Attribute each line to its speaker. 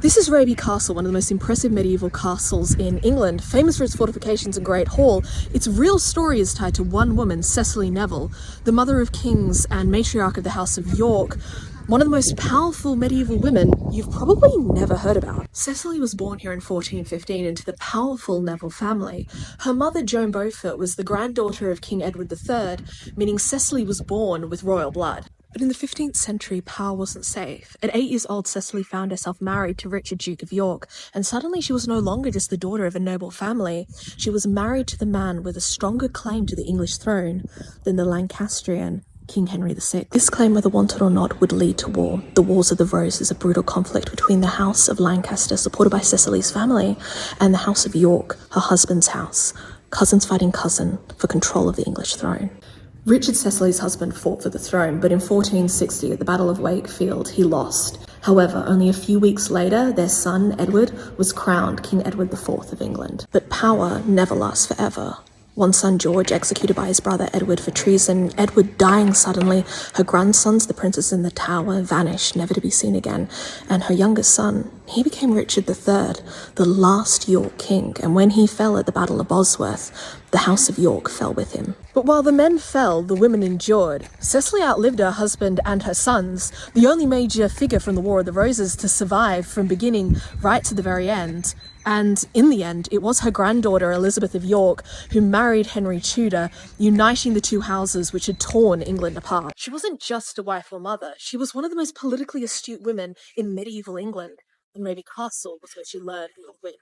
Speaker 1: This is Raby Castle, one of the most impressive medieval castles in England. Famous for its fortifications and great hall, its real story is tied to one woman, Cecily Neville, the mother of kings and matriarch of the House of York, one of the most powerful medieval women you've probably never heard about. Cecily was born here in 1415 into the powerful Neville family. Her mother, Joan Beaufort, was the granddaughter of King Edward III, meaning Cecily was born with royal blood. But in the 15th century, power wasn't safe. At 8 years old, Cecily found herself married to Richard, Duke of York, and suddenly she was no longer just the daughter of a noble family. She was married to the man with a stronger claim to the English throne than the Lancastrian King Henry VI. This claim, whether wanted or not, would lead to war. The Wars of the Roses, a brutal conflict between the House of Lancaster, supported by Cecily's family, and the House of York, her husband's house, cousins fighting cousin for control of the English throne. Richard, Cecily's husband, fought for the throne, but in 1460, at the Battle of Wakefield, he lost. However, only a few weeks later, their son, Edward, was crowned King Edward IV of England. But power never lasts forever. One son, George, executed by his brother Edward for treason. Edward dying suddenly. Her grandsons, the princes in the Tower, vanished, never to be seen again. And her youngest son, he became Richard III, the last York king. And when he fell at the Battle of Bosworth, the House of York fell with him. But while the men fell, the women endured. Cecily outlived her husband and her sons, the only major figure from the War of the Roses to survive from beginning right to the very end. And in the end, it was her granddaughter, Elizabeth of York, who married Henry Tudor, uniting the two houses which had torn England apart. She wasn't just a wife or mother, she was one of the most politically astute women in medieval England, and Raby Castle was where she learned to win.